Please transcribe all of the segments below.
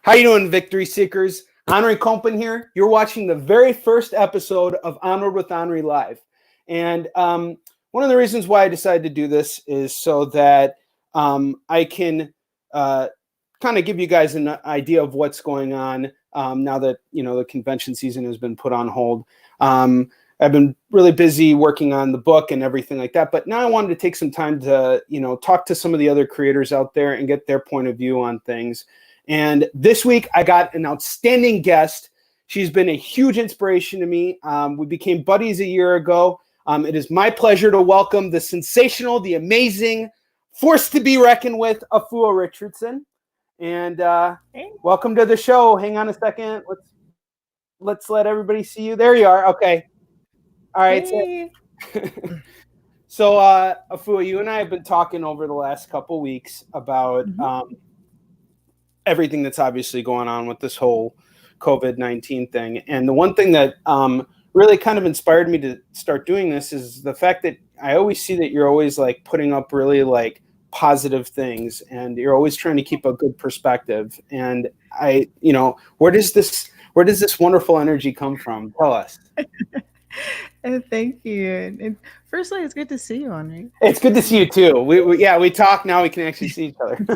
How you doing, Victory Seekers? Onrie Kompan here. You're watching the very first episode of Onward with Onrie Live. And one of the reasons why I decided to do this is so that I can kind of give you guys an idea of what's going on now that, the convention season has been put on hold. I've been really busy working on the book and everything like that. But now I wanted to take some time to, talk to some of the other creators out there and get their point of view on things. And this week, I got an outstanding guest. She's been a huge inspiration to me. We became buddies a year ago. It is my pleasure to welcome the sensational, the amazing, force to be reckoned with, Afua Richardson. And welcome to the show. Hang on a second. Let's let everybody see you. There you are. Okay. All right. Hey. So Afua, you and I have been talking over the last couple weeks about everything that's obviously going on with this whole COVID-19 thing. And the one thing that really kind of inspired me to start doing this is the fact that I always see that you're always like putting up really like positive things and you're always trying to keep a good perspective. And where does this wonderful energy come from? Tell us. Thank you. And firstly, it's good to see you, Onrie. It's good to see you too. We talk now. We can actually see each other.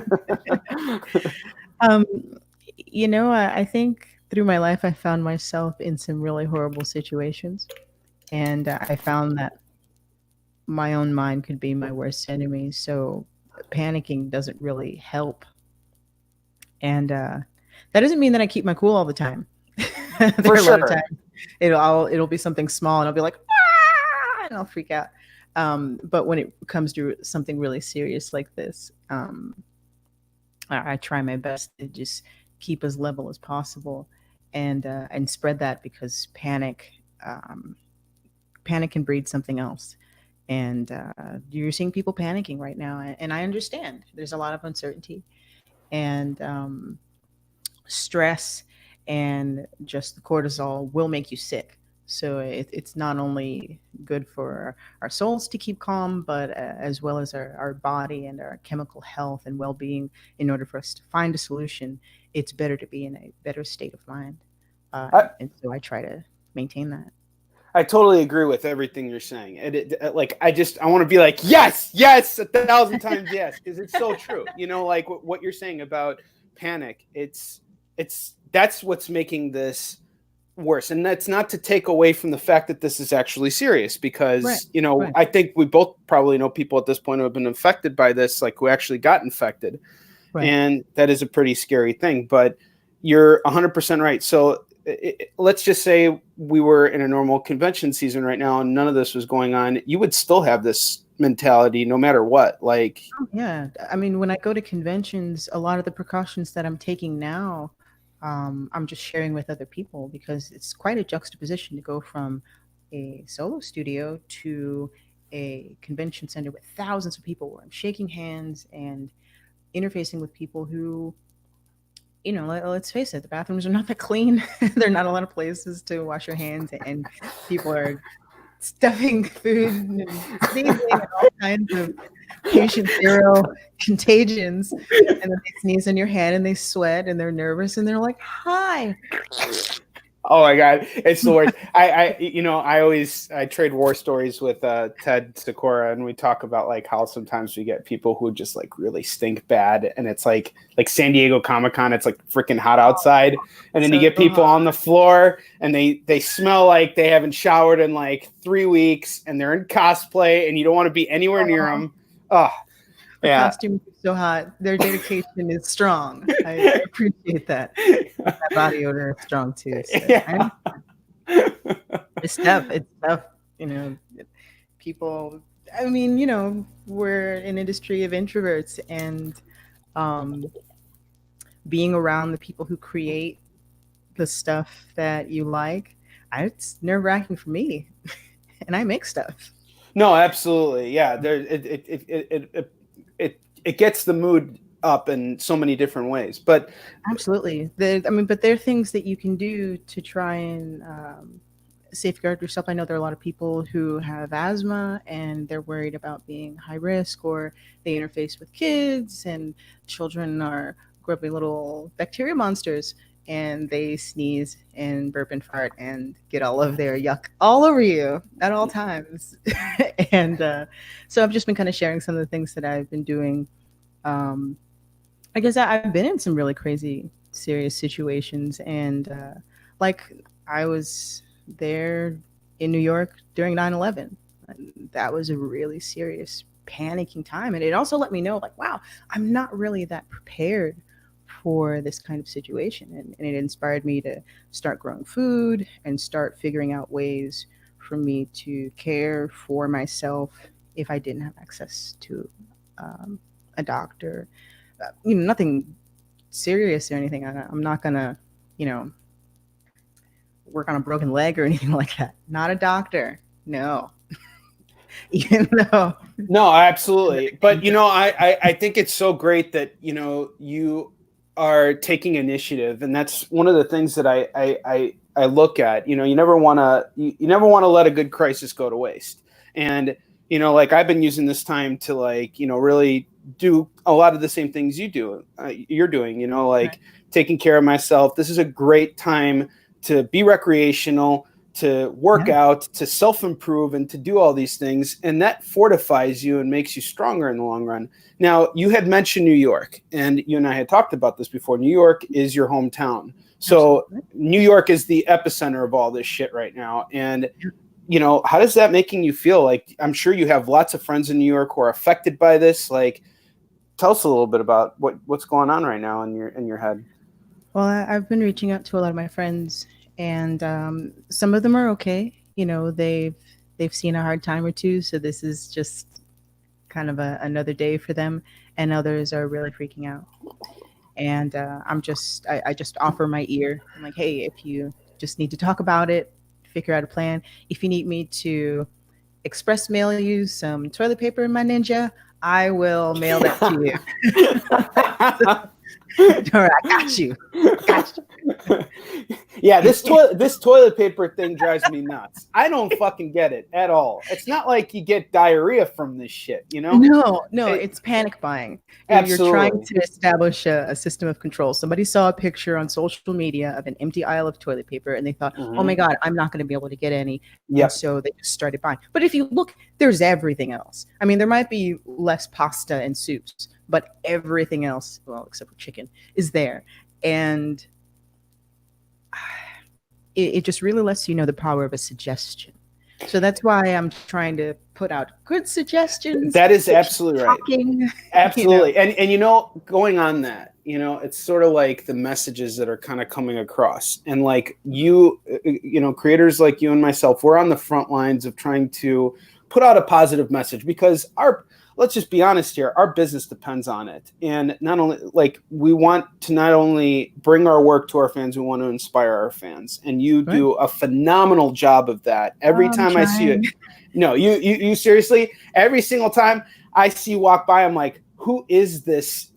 I think through my life, I found myself in some really horrible situations. And I found that my own mind could be my worst enemy. So panicking doesn't really help. And that doesn't mean that I keep my cool all the time. For sure. A lot of times it'll be something small and I'll be like, ah! And I'll freak out. But when it comes to something really serious like this, I try my best to just keep as level as possible and spread that, because panic can breed something else. And you're seeing people panicking right now. And I understand there's a lot of uncertainty and stress, and just the cortisol will make you sick. So it's not only good for our souls to keep calm, but as well as our body and our chemical health and well-being. In order for us to find a solution, it's better to be in a better state of mind. And so I try to maintain that. I totally agree with everything you're saying. I want to be like, yes, 1,000 times yes, because it's so true. Like what you're saying about panic, that's what's making this worse. And that's not to take away from the fact that this is actually serious, because, right. I think we both probably know people at this point who have been infected by this, like who actually got infected. Right. And that is a pretty scary thing, but you're 100% right. So let's just say we were in a normal convention season right now and none of this was going on. You would still have this mentality no matter what. Like, yeah. I mean, when I go to conventions, a lot of the precautions that I'm taking now, I'm just sharing with other people, because it's quite a juxtaposition to go from a solo studio to a convention center with thousands of people where I'm shaking hands and interfacing with people who, let's face it, the bathrooms are not that clean. There are not a lot of places to wash your hands, and people are stuffing food and sneezing and all kinds of patient zero contagians. And then they sneeze in your hand and they sweat and they're nervous and they're like, hi. Oh my God, it's the worst. I trade war stories with Ted Sikora, and we talk about like how sometimes we get people who just like really stink bad, and it's like San Diego ComicCon, it's like freaking hot outside, and then you get people on the floor and they smell like they haven't showered in like 3 weeks, and they're in cosplay, and you don't want to be anywhere near them. Oh, the costumes are so hot. Their dedication is strong. I appreciate that. That body odor is strong too. So yeah. It's tough. People, we're an industry of introverts, and being around the people who create the stuff that you like, it's nerve-wracking for me. And I make stuff. No, absolutely. Yeah. It gets the mood up in so many different ways, but absolutely. But there are things that you can do to try and safeguard yourself. I know there are a lot of people who have asthma and they're worried about being high risk, or they interface with kids, and children are grubby little bacteria monsters, and they sneeze and burp and fart and get all of their yuck all over you at all times. And so I've just been kind of sharing some of the things that I've been doing. Um, I guess I've been in some really crazy, serious situations, and like I was there in New York during 9/11. That was a really serious, panicking time, and it also let me know, like, wow, I'm not really that prepared for this kind of situation, and it inspired me to start growing food and start figuring out ways for me to care for myself if I didn't have access to a doctor. Nothing serious or anything. I'm not gonna, you know, work on a broken leg or anything like that. Not a doctor. No. Even though. No, absolutely. But, I think it's so great that, you are taking initiative. And that's one of the things that I look at. You never want to let a good crisis go to waste. And, like I've been using this time to really do a lot of the same things you're doing, like taking care of myself. This is a great time to be recreational, to work out, to self-improve, and to do all these things. And that fortifies you and makes you stronger in the long run. Now, you had mentioned New York, and you and I had talked about this before. New York is your hometown. So New York is the epicenter of all this shit right now. And, how does that making you feel? Like, I'm sure you have lots of friends in New York who are affected by this. Like, tell us a little bit about what's going on right now in your head. Well, I've been reaching out to a lot of my friends, and some of them are okay. They've seen a hard time or two, so this is just kind of another day for them. And others are really freaking out. And I just offer my ear. I'm like, hey, if you just need to talk about it, figure out a plan. If you need me to express mail you some toilet paper in my Ninja, I will mail that to you. All right, I got you. Yeah, this toilet paper thing drives me nuts. I don't fucking get it at all. It's not like you get diarrhea from this shit, No, it's panic buying. Absolutely. You're trying to establish a system of control. Somebody saw a picture on social media of an empty aisle of toilet paper, and they thought, oh my God, I'm not going to be able to get any. Yep. And so they just started buying. But if you look, there's everything else. I mean, there might be less pasta and soups, but everything else, well, except for chicken, is there. And it just really lets you know the power of a suggestion. So that's why I'm trying to put out good suggestions. That is absolutely right. Absolutely. And going on that, it's sort of like the messages that are kind of coming across. And like creators like you and myself, we're on the front lines of trying to put out a positive message, because let's just be honest here, our business depends on it. And not only we want to not only bring our work to our fans, we want to inspire our fans. And you do a phenomenal job of that. Every time I see it. No, you seriously, every single time I see you walk by, I'm like, who is this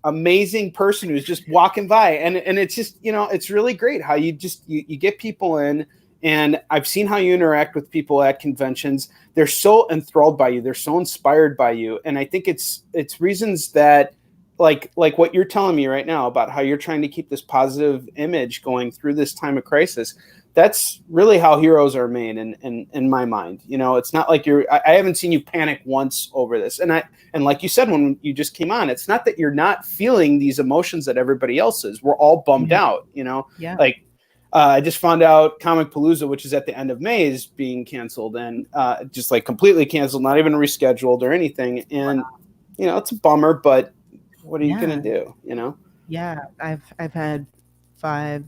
amazing person who's just walking by? And it's just, it's really great how you get people in. And I've seen how you interact with people at conventions. They're so enthralled by you. They're so inspired by you. And I think it's reasons that like what you're telling me right now about how you're trying to keep this positive image going through this time of crisis. That's really how heroes are made in my mind. It's not like I haven't seen you panic once over this. And like you said, when you just came on, it's not that you're not feeling these emotions that everybody else is. We're all bummed out, Yeah. I just found out Comicpalooza, which is at the end of May, is being canceled, and just completely canceled, not even rescheduled or anything. And it's a bummer, but what are you gonna do? Yeah, I've had five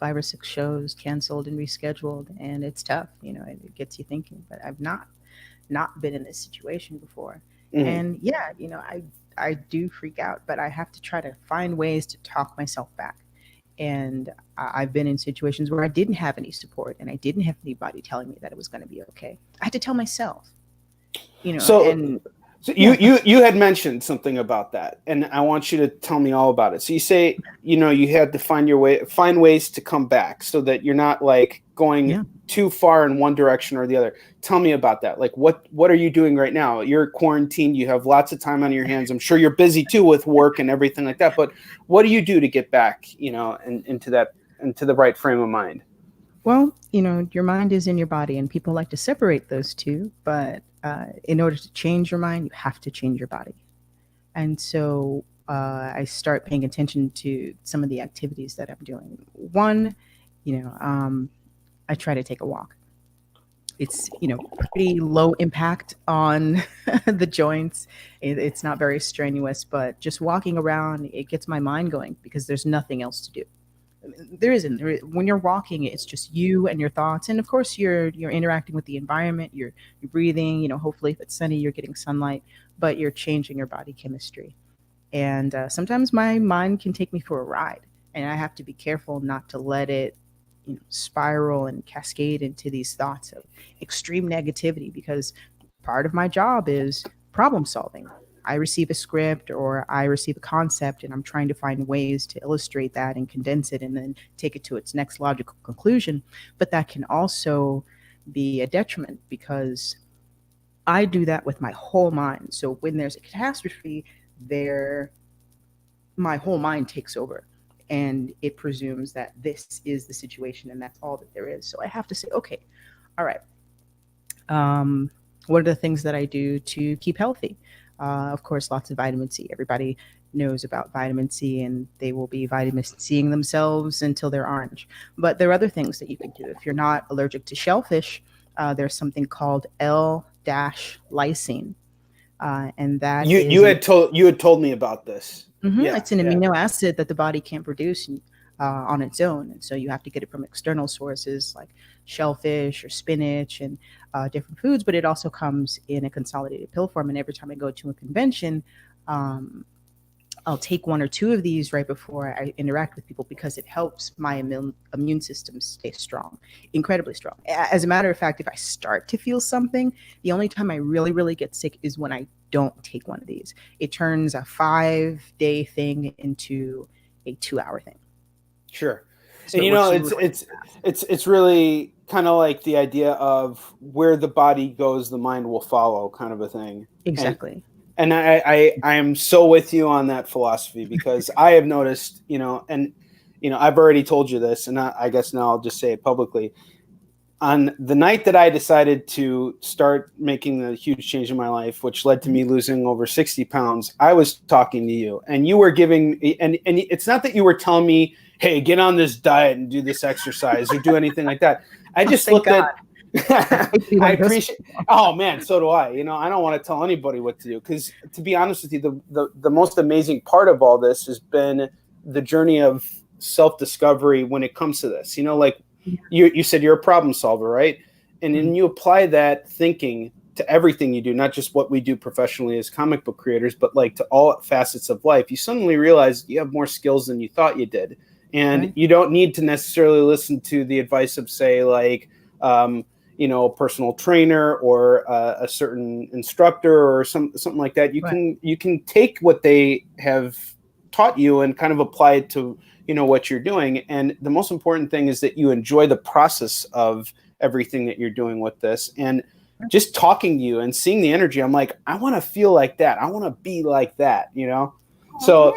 or six shows canceled and rescheduled, and it's tough. It gets you thinking. But I've not been in this situation before, and I do freak out, but I have to try to find ways to talk myself back. And I've been in situations where I didn't have any support, and I didn't have anybody telling me that it was going to be okay. I had to tell myself, So you had mentioned something about that, and I want you to tell me all about it. So you say, you had to find ways to come back so that you're not going too far in one direction or the other. Tell me about that. Like, what are you doing right now? You're quarantined. You have lots of time on your hands. I'm sure you're busy too with work and everything like that. But what do you do to get back, into the right frame of mind? Well, your mind is in your body, and people like to separate those two. But in order to change your mind, you have to change your body. And so I start paying attention to some of the activities that I'm doing. One, I try to take a walk. It's, pretty low impact on the joints. It's not very strenuous, but just walking around, it gets my mind going because there's nothing else to do. When you're walking, it's just you and your thoughts. And of course you're interacting with the environment, you're breathing, hopefully if it's sunny, you're getting sunlight, but you're changing your body chemistry. And sometimes my mind can take me for a ride, and I have to be careful not to let it spiral and cascade into these thoughts of extreme negativity, because part of my job is problem solving. I receive a script or I receive a concept, and I'm trying to find ways to illustrate that and condense it and then take it to its next logical conclusion. But that can also be a detriment because I do that with my whole mind. So when there's a catastrophe, my whole mind takes over, and it presumes that this is the situation and that's all that there is. So I have to say, okay, all right. What are the things that I do to keep healthy? Of course, lots of vitamin C. Everybody knows about vitamin C, and they will be vitamin C'ing themselves until they're orange. But there are other things that you can do. If you're not allergic to shellfish, there's something called L-lysine. And that you had told me about this. Mm-hmm. Yeah, it's an amino acid that the body can't produce on its own, and so you have to get it from external sources like shellfish or spinach and different foods. But it also comes in a consolidated pill form. And every time I go to a convention, I'll take one or two of these right before I interact with people because it helps my immune system stay strong, incredibly strong. As a matter of fact, if I start to feel something, the only time I really, really get sick is when I don't take one of these. It turns a 5-day thing into a 2-hour thing. Sure. So and it's really kind of like the idea of where the body goes, the mind will follow, kind of a thing. Exactly. And I am so with you on that philosophy because I have noticed, I've already told you this, and I guess now I'll just say it publicly. On the night that I decided to start making the huge change in my life, which led to me losing over 60 pounds, I was talking to you, and you were giving, and it's not that you were telling me, hey, get on this diet and do this exercise or do anything like that. I just looked at, I appreciate, oh man, so do I. I don't want to tell anybody what to do because, to be honest with you, the most amazing part of all this has been the journey of self-discovery when it comes to this. You said you're a problem solver, right? And then you apply that thinking to everything you do, not just what we do professionally as comic book creators, but like to all facets of life. You suddenly realize you have more skills than you thought you did. And you don't need to necessarily listen to the advice of, say, like, a personal trainer or a certain instructor or something like that. You can take what they have taught you and kind of apply it to what you're doing. And the most important thing is that you enjoy the process of everything that you're doing with this. And just talking to you and seeing the energy, I'm like, I want to feel like that. I want to be like that, So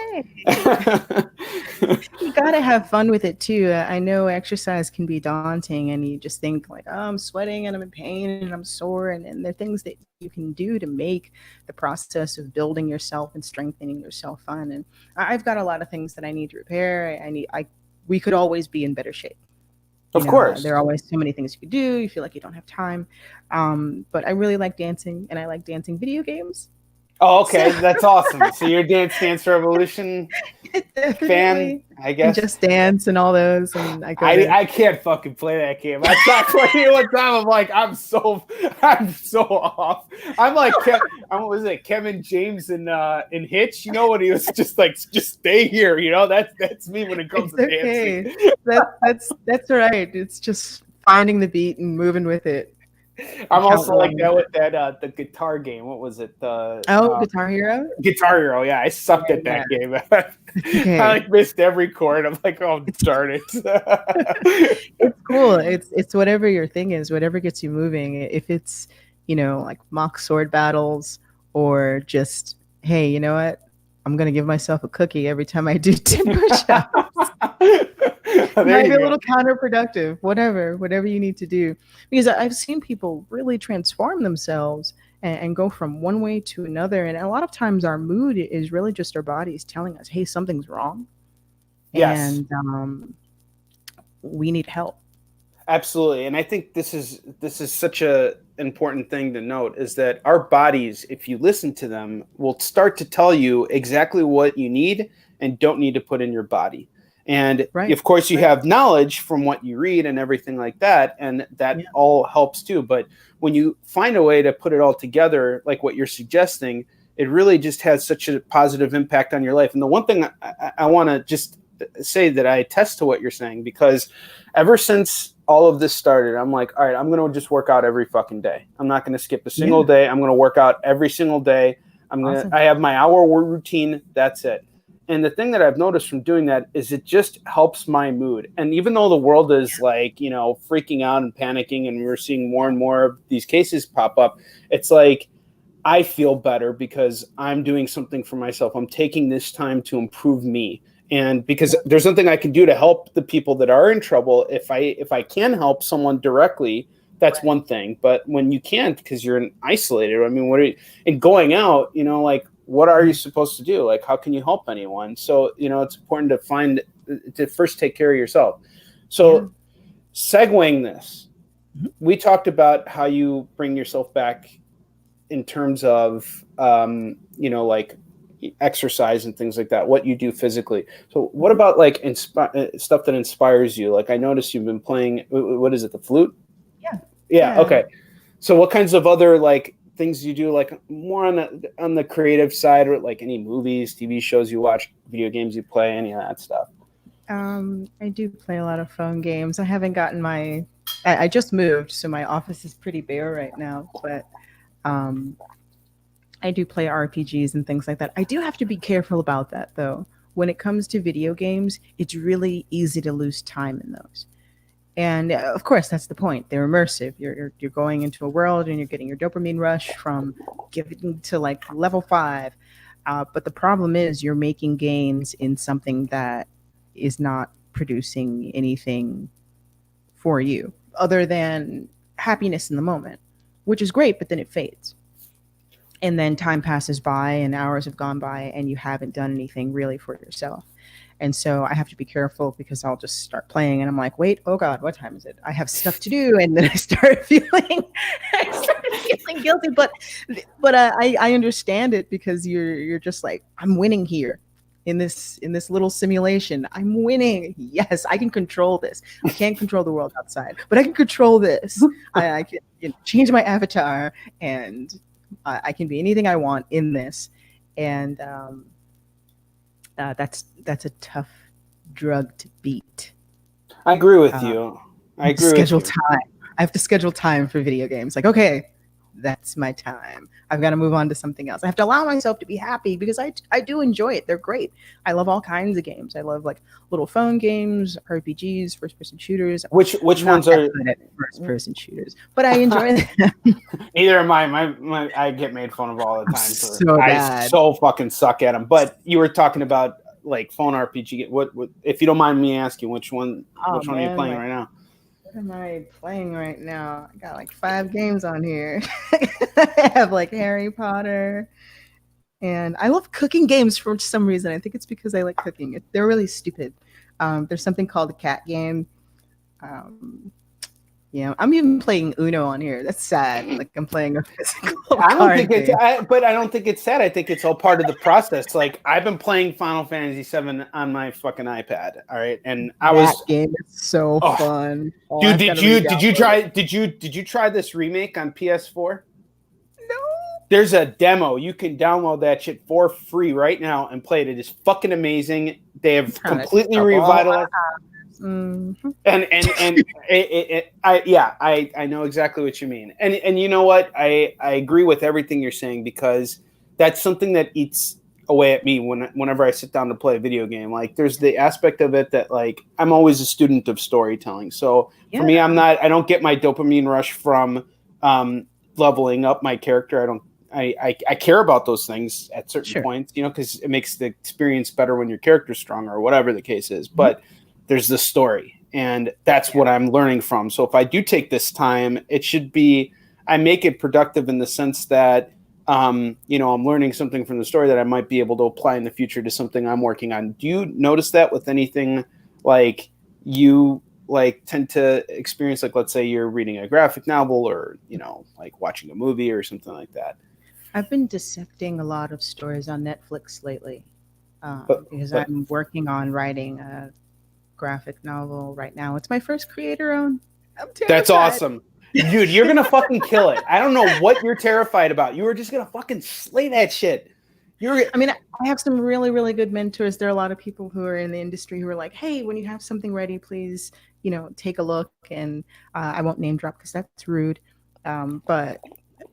you gotta have fun with it too. I know exercise can be daunting, and you just think like, oh, I'm sweating and I'm in pain and I'm sore, and there are things that you can do to make the process of building yourself and strengthening yourself fun. And I've got a lot of things that I need to repair. We could always be in better shape. Of course, there are always so many things you could do. You feel like you don't have time, but I really like dancing, and I like dancing video games. Oh, okay. That's awesome. So you're Dance Dance Revolution fan, I guess. And Just Dance and all those. And I can't fucking play that game. I tried playing it one time. I'm like, I'm so off. I'm like, Kevin James in Hitch? When he was just like, just stay here. That's me when it comes to dancing. That's right. It's just finding the beat and moving with it. I'm also like that with that the guitar game. What was it? The Guitar Hero. Guitar Hero. Yeah, I sucked at that game. Okay. I like missed every chord. I'm like, oh darn it. It's cool. It's whatever your thing is, whatever gets you moving. If it's, like mock sword battles, or just, hey, you know what? I'm gonna give myself a cookie every time I do 10 push-ups. It might be a little counterproductive. Whatever you need to do. Because I've seen people really transform themselves and go from one way to another. And a lot of times our mood is really just our bodies telling us, hey, something's wrong. Yes. And we need help. Absolutely. And I think this is such a important thing to note, is that our bodies, if you listen to them, will start to tell you exactly what you need and don't need to put in your body. And of course you have knowledge from what you read and everything like that, and that all helps too. But when you find a way to put it all together, like what you're suggesting, it really just has such a positive impact on your life. And the one thing I want to just say that I attest to what you're saying, because ever since all of this started, I'm like, all right, I'm going to just work out every fucking day. I'm not going to skip a single day. I'm going to work out every single day. I have my hour routine. That's it. And the thing that I've noticed from doing that is it just helps my mood. And even though the world is like, freaking out and panicking, and we're seeing more and more of these cases pop up, it's like, I feel better because I'm doing something for myself. I'm taking this time to improve me. And because there's something I can do to help the people that are in trouble. If I can help someone directly, that's one thing. But when you can't, because you're isolated, I mean, and going out, like, what are you supposed to do? Like, how can you help anyone? So, it's important to first take care of yourself. So segueing this, we talked about how you bring yourself back in terms of, like exercise and things like that, what you do physically. So what about like stuff that inspires you? Like, I noticed you've been playing, what is it? The flute? Yeah. Okay. So what kinds of other like things you do, like more on the creative side, or like any movies, TV shows you watch, video games you play, any of that stuff? I do play a lot of phone games. I haven't gotten I just moved, so my office is pretty bare right now, but I do play RPGs and things like that. I do have to be careful about that, though. When it comes to video games, it's really easy to lose time in those. And of course, that's the point. They're immersive. You're going into a world and you're getting your dopamine rush from getting to like level 5. But the problem is you're making gains in something that is not producing anything for you other than happiness in the moment, which is great, but then it fades. And then time passes by and hours have gone by and you haven't done anything really for yourself. And so I have to be careful, because I'll just start playing and I'm like, wait, oh God, what time is it? I have stuff to do. And then I started feeling guilty. But I understand it, because you're just like, I'm winning here in this little simulation. I'm winning. Yes, I can control this. I can't control the world outside, but I can control this. I can change my avatar, and I can be anything I want in this. And that's a tough drug to beat. I agree with you. I agree with you. Time. I have to schedule time for video games. Like, okay, that's my time. I've got to move on to something else. I have to allow myself to be happy, because I do enjoy it. They're great. I love all kinds of games. I love like little phone games, RPGs, first-person shooters. Which ones are first-person shooters? But I enjoy them. Neither am I. I get made fun of all the time. So bad. I so fucking suck at them. But you were talking about like phone RPG. What if you don't mind me asking, which one are you playing right now? What am I playing right now? I got like 5 games on here. I have like Harry Potter, and I love cooking games for some reason. I think it's because I like cooking. They're really stupid. There's something called a cat game. I'm even playing Uno on here. That's sad. Like, I'm playing a physical card game. But I don't think it's sad. I think it's all part of the process. Like, I've been playing Final Fantasy VII on my fucking iPad. All right, and that game is so fun. Dude, did you try this remake on PS4? No. There's a demo. You can download that shit for free right now and play it. It is fucking amazing. They have completely revitalized. Mhm. I know exactly what you mean, and you know what, I agree with everything you're saying, because that's something that eats away at me whenever I sit down to play a video game. Like, there's the aspect of it that, like, I'm always a student of storytelling, so for Yeah. me, I don't get my dopamine rush from leveling up my character. I care about those things at certain Sure. points, because it makes the experience better when your character's stronger or whatever the case is. Mhm. But there's the story, and that's what I'm learning from. So if I do take this time, it should be, I make it productive in the sense that I'm learning something from the story that I might be able to apply in the future to something I'm working on. Do you notice that with anything, like, you like tend to experience, like, let's say you're reading a graphic novel, or like watching a movie or something like that? I've been dissecting a lot of stories on Netflix lately, But because but I'm working on writing a graphic novel right now. It's my first creator-owned. I'm that's terrified. awesome. Dude, you're gonna fucking kill it. I don't know what you're terrified about. You were just gonna fucking slay that shit. I mean, I have some really, really good mentors. There are a lot of people who are in the industry who are like, "Hey, when you have something ready, please, take a look." And I won't name drop because that's rude. But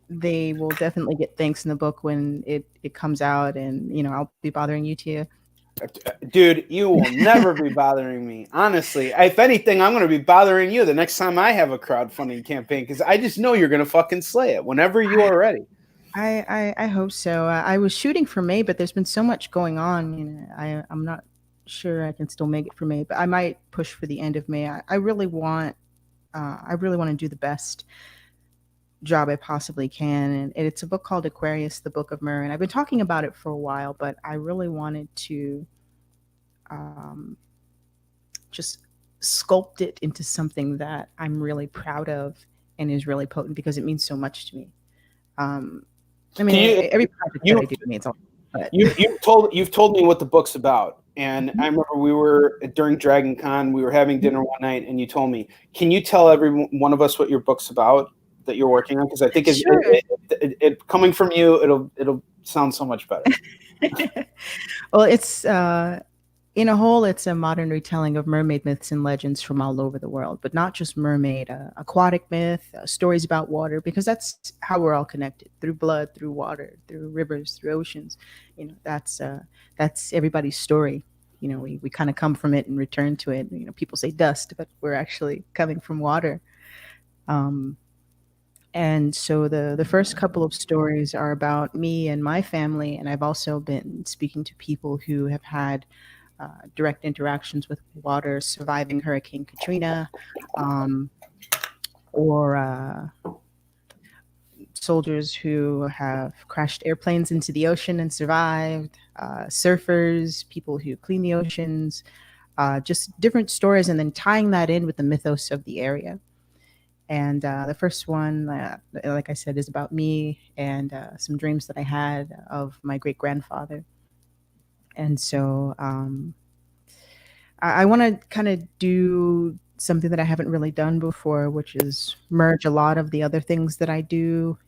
they will definitely get thanks in the book when it comes out, and I'll be bothering you too. Dude, you will never be bothering me. Honestly, if anything, I'm going to be bothering you the next time I have a crowdfunding campaign, because I just know you're going to fucking slay it whenever you are ready. I hope so. I was shooting for May, but there's been so much going on. I'm not sure I can still make it for May, but I might push for the end of May. I really want to do the best job I possibly can, and it's a book called Aquarius, the Book of Myrrh, and I've been talking about it for a while, but I really wanted to um, just sculpt it into something that I'm really proud of and is really potent because it means so much to me. Um, I mean, every project that You I do means a lot. But you've told me what the book's about, and I remember we were during Dragon Con, we were having dinner one night, and you told me, can you tell every one of us what your book's about that you're working on? Because I think sure. it coming from you, it'll sound so much better. Well, it's in a whole, it's a modern retelling of mermaid myths and legends from all over the world, but not just mermaid, aquatic myth, stories about water, because that's how we're all connected through blood, through water, through rivers, through oceans. That's everybody's story. We kind of come from it and return to it. People say dust, but we're actually coming from water. Um, and so the first couple of stories are about me and my family, and I've also been speaking to people who have had direct interactions with water, surviving Hurricane Katrina, um, or soldiers who have crashed airplanes into the ocean and survived, surfers, people who clean the oceans, just different stories, and then tying that in with the mythos of the area. And the first one, like I said, is about me and some dreams that I had of my great grandfather. And so I want to kind of do something that I haven't really done before, which is merge a lot of the other things that I do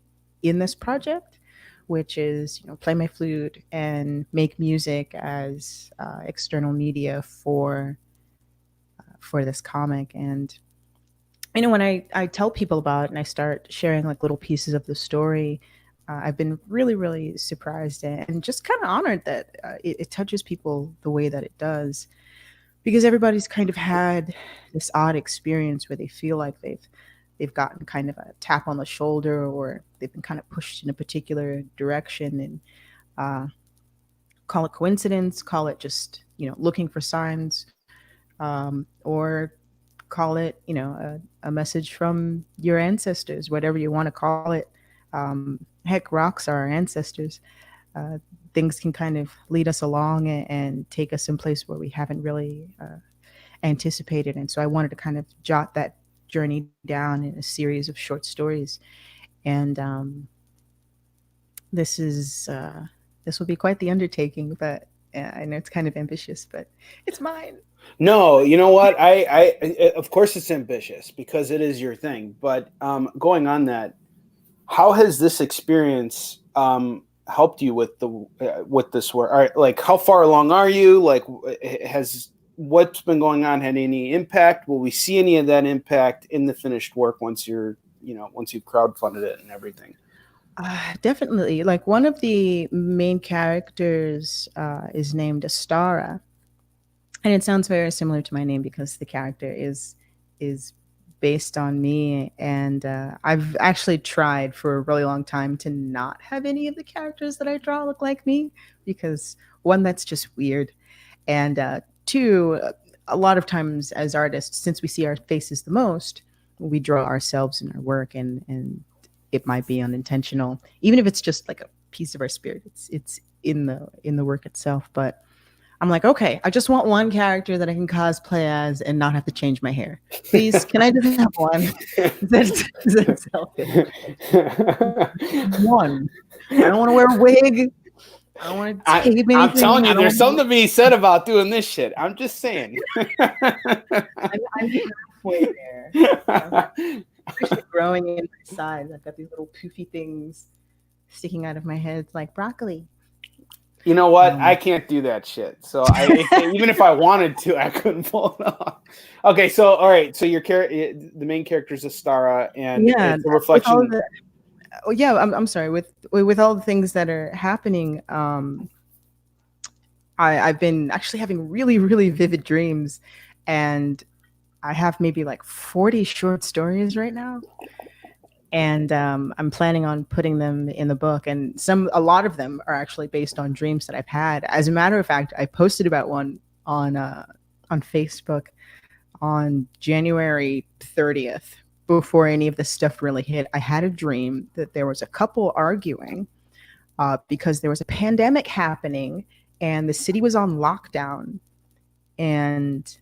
in this project, which is play my flute and make music as external media for this comic. And when I tell people about it and I start sharing like little pieces of the story, I've been really, really surprised and just kind of honored that it touches people the way that it does, because everybody's kind of had this odd experience where they feel like they've gotten kind of a tap on the shoulder, or they've been kind of pushed in a particular direction, and uh, call it coincidence, call it just looking for signs, or call it a message from your ancestors, whatever you want to call it. Heck, rocks are our ancestors. uh, Things can kind of lead us along and take us in place where we haven't really anticipated. And so I wanted to kind of jot that journey down in a series of short stories. And this is this will be quite the undertaking, but I know it's kind of ambitious, but it's mine. No, you know what? I of course it's ambitious because it is your thing. But going on that, how has this experience helped you with with this work? All right, like, how far along are you? Like, what's been going on had any impact? Will we see any of that impact in the finished work once you've crowdfunded it and everything? Definitely. Like, one of the main characters is named Astara, and it sounds very similar to my name because the character is based on me. And I've actually tried for a really long time to not have any of the characters that I draw look like me, because one, that's just weird, and two, a lot of times as artists, since we see our faces the most, we draw ourselves in our work, and it might be unintentional, even if it's just like a piece of our spirit. It's in the work itself. But I'm like, okay, I just want one character that I can cosplay as and not have to change my hair. Please, can I just have one? That's selfish. One. I don't want to wear a wig. I don't want to tape anything. I'm telling you, there's something to be said about doing this shit. I'm just saying. I'm halfway there. Especially growing in my sides. I've got these little poofy things sticking out of my head. It's like broccoli. You know what? I can't do that shit. So even if I wanted to, I couldn't pull it off. Okay, so all right. So the main character is Astara, and it's a reflection. I'm sorry. With all the things that are happening, I've been actually having really, really vivid dreams, and I have maybe like 40 short stories right now. And I'm planning on putting them in the book, and a lot of them are actually based on dreams that I've had. As a matter of fact, I posted about one on Facebook on January 30th, before any of this stuff really hit. I had a dream that there was a couple arguing because there was a pandemic happening, and the city was on lockdown, and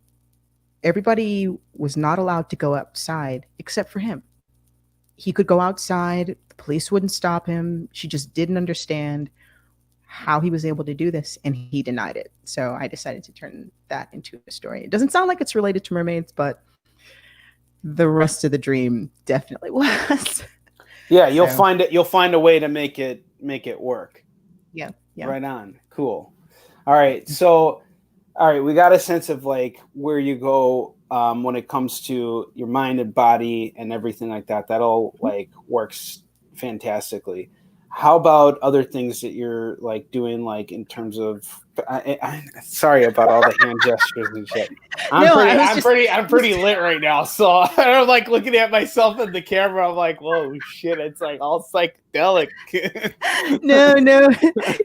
everybody was not allowed to go outside except for him. He could go outside. The police wouldn't stop him. She just didn't understand how he was able to do this, and he denied it. So I decided to turn that into a story. It doesn't sound like it's related to mermaids, but the rest of the dream definitely was. Yeah, you'll find it. You'll find a way to make it work. Yeah. Right on. Cool. All right. So, we got a sense of like where you go when it comes to your mind and body and everything like that. That all like works fantastically. How about other things that you're like doing, like in terms of? Sorry about all the hand gestures and shit. I'm pretty lit right now. So I'm like looking at myself in the camera. I'm like, whoa, shit! It's like all psychedelic. No,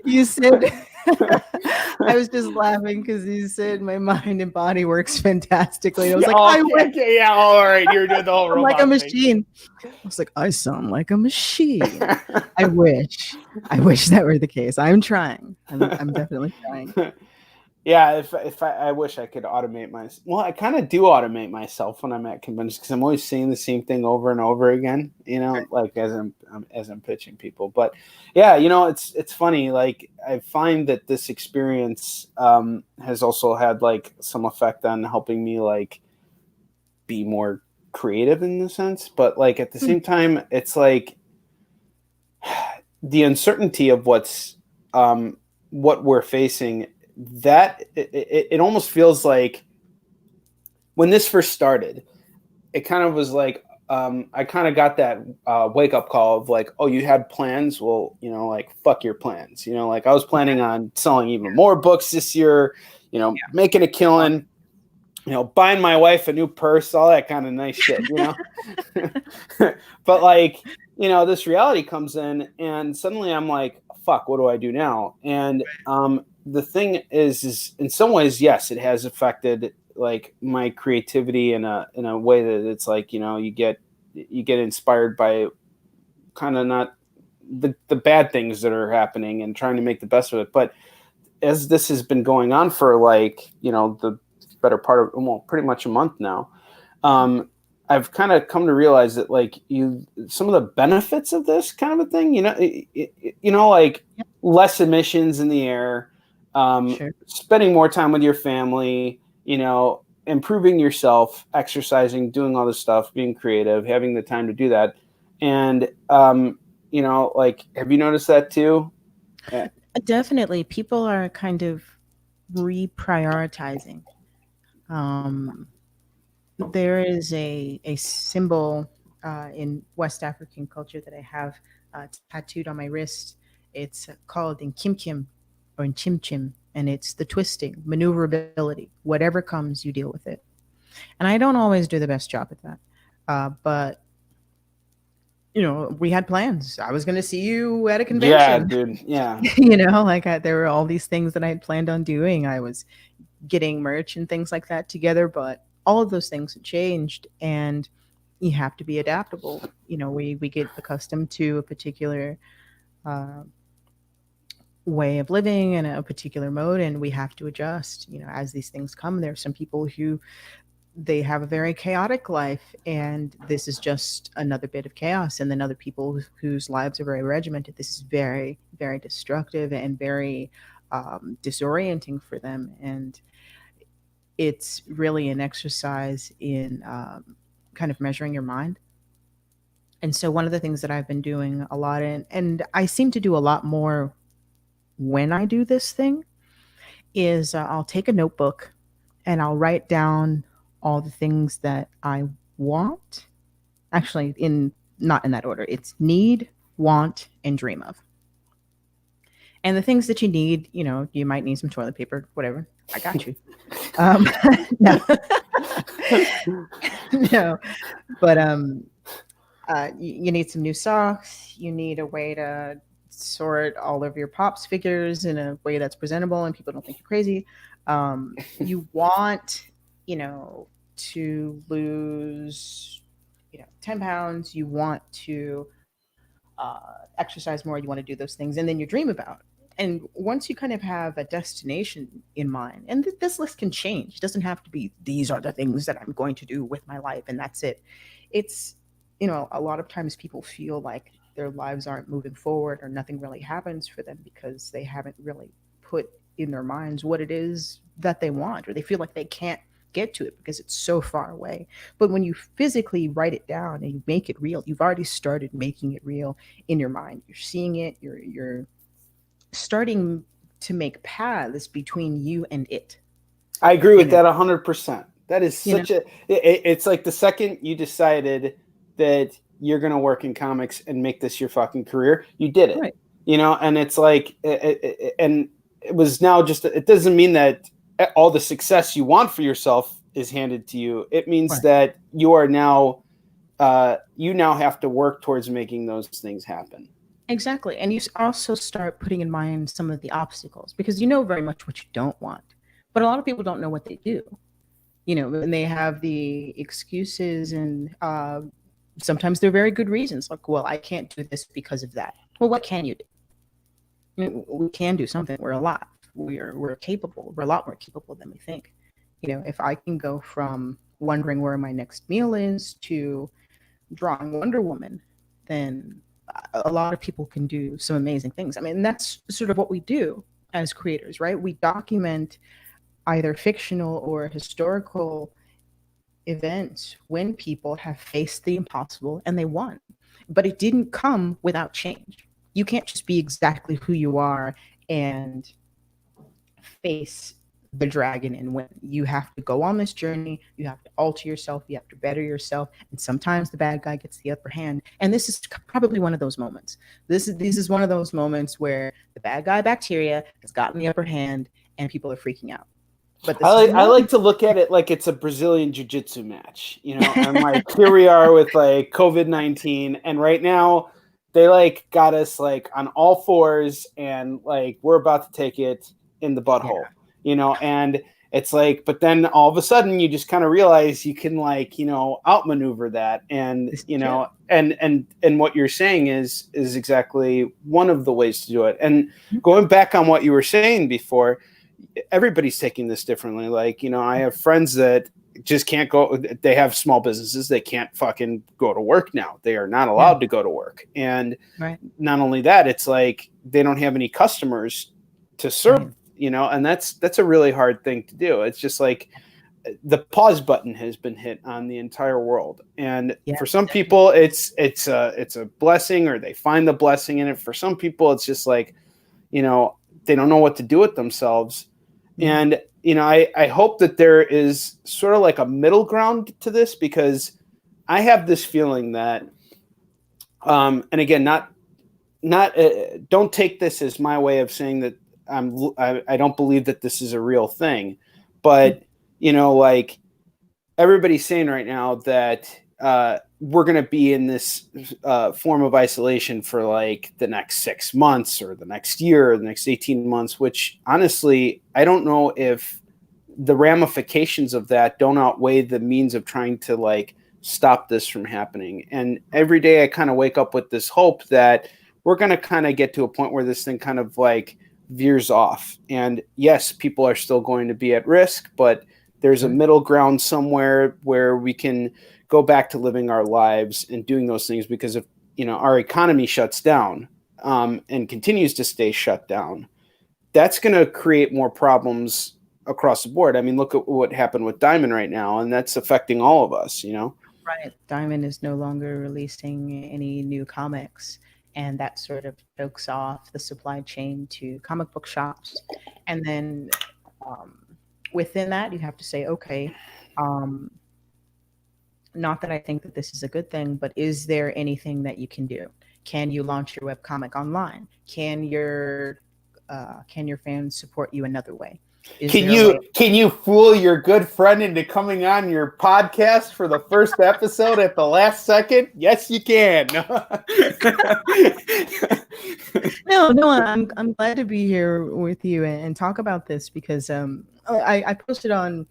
you said. I was just laughing because you said my mind and body works fantastically. I was like, all right, you're doing the whole robot like a machine. I was like, I sound like a machine. I wish that were the case. I'm trying. I'm definitely trying. Yeah, if I wish I could automate I kind of do automate myself when I'm at conventions, because I'm always saying the same thing over and over again, like as I'm pitching people. But yeah, it's funny. Like I find that this experience has also had like some effect on helping me like be more creative in the sense. But like at the same time, it's like the uncertainty of what we're facing. That it almost feels like when this first started, it kind of was like I kind of got that wake up call of like, oh, you had plans? Well, like fuck your plans. Like I was planning on selling even more books this year, making a killing, buying my wife a new purse, all that kind of nice shit, But like, this reality comes in, and suddenly I'm like, fuck, what do I do now? And the thing is in some ways, yes, it has affected like my creativity in a way that it's like, you get inspired by kind of not the bad things that are happening and trying to make the best of it. But as this has been going on for like, the better part of, pretty much a month now, I've kind of come to realize that like some of the benefits of this kind of a thing, like less emissions in the air, sure. Spending more time with your family, improving yourself, exercising, doing all this stuff, being creative, having the time to do that. And, like, have you noticed that too? Definitely. People are kind of reprioritizing. Um, there is a symbol in West African culture that I have tattooed on my wrist. It's called in Chim Chim or in Chim Chim, and it's the twisting, maneuverability. Whatever comes, you deal with it. And I don't always do the best job at that. But we had plans. I was going to see you at a Yeah, convention. dude. Yeah. There were all these things that I had planned on doing. I was getting merch and things like that together, but all of those things had changed, and you have to be adaptable. We get accustomed to a particular uh, way of living and a particular mode, and we have to adjust. As these things come, there are some people who they have a very chaotic life, and this is just another bit of chaos, and then other people whose lives are very regimented, this is very, very destructive and very disorienting for them. And it's really an exercise in kind of measuring your mind. And so one of the things that I've been doing a lot in, and I seem to do a lot more when I do this thing, is I'll take a notebook and I'll write down all the things that I want. Actually, in not in that order. It's need, want, and dream of. And the things that you need, you might need some toilet paper, whatever. I got you. No, no, but you need some new socks. You need a way to sort all of your pops figures in a way that's presentable and people don't think you're crazy. You want, to lose, 10 pounds. You want to exercise more. You want to do those things, and then you dream about. And once you kind of have a destination in mind, and this list can change. It doesn't have to be these are the things that I'm going to do with my life, and that's it. It's, a lot of times people feel like their lives aren't moving forward or nothing really happens for them because they haven't really put in their minds what it is that they want, or they feel like they can't get to it because it's so far away. But when you physically write it down and you make it real, you've already started making it real in your mind. You're seeing it, you're starting to make paths between you and it. I agree with that 100%. That is such it's like the second you decided that you're going to work in comics and make this your fucking career, you did it. Right. And it's like, and it was now just, it doesn't mean that all the success you want for yourself is handed to you. It means that you are now, you now have to work towards making those things happen. Exactly. And you also start putting in mind some of the obstacles because you know very much what you don't want. But a lot of people don't know what they do. And they have the excuses, and sometimes they're very good reasons. Like, well, I can't do this because of that. Well, what can you do? We can do something. We're alive. We're capable. We're a lot more capable than we think. If I can go from wondering where my next meal is to drawing Wonder Woman, then a lot of people can do some amazing things. I mean, that's sort of what we do as creators, right? We document either fictional or historical events when people have faced the impossible and they won. But it didn't come without change. You can't just be exactly who you are and face the dragon and win. You have to go on this journey. You have to alter yourself. You have to better yourself. And sometimes the bad guy gets the upper hand. And this is probably one of those moments. This is one of those moments where the bad guy bacteria has gotten the upper hand and people are freaking out. But I like to look at it like it's a Brazilian jiu-jitsu match, and like here we are with like COVID-19, and right now they like got us like on all fours, and like we're about to take it in the butthole, and it's like, but then all of a sudden you just kind of realize you can like, outmaneuver that, and and what you're saying is exactly one of the ways to do it. And going back on what you were saying before, everybody's taking this differently. Like, I have friends that just can't go. They have small businesses. They can't fucking go to work now. They are not allowed to go to work. And not only that, it's like they don't have any customers to serve, and that's a really hard thing to do. It's just like the pause button has been hit on the entire world. And for some people it's a blessing, or they find the blessing in it. For some people, it's just like, they don't know what to do with themselves. And, I hope that there is sort of like a middle ground to this, because I have this feeling that, and again, not don't take this as my way of saying that I don't believe that this is a real thing, but like everybody's saying right now that we're going to be in this form of isolation for like the next 6 months or the next year or the next 18 months, which honestly, I don't know if the ramifications of that don't outweigh the means of trying to like stop this from happening. And every day I kind of wake up with this hope that we're going to kind of get to a point where this thing kind of like veers off. And yes, people are still going to be at risk, but there's a middle ground somewhere where we can go back to living our lives and doing those things, because if our economy shuts down and continues to stay shut down, that's going to create more problems across the board. I mean, look at what happened with Diamond right now, and that's affecting all of us, Right. Diamond is no longer releasing any new comics, and that sort of chokes off the supply chain to comic book shops. And then within that, you have to say, okay, not that I think that this is a good thing, but is there anything that you can do? Can you launch your webcomic online? Can your fans support you another way? Can you fool your good friend into coming on your podcast for the first episode at the last second? Yes, you can. No, I'm glad to be here with you and talk about this, because I posted on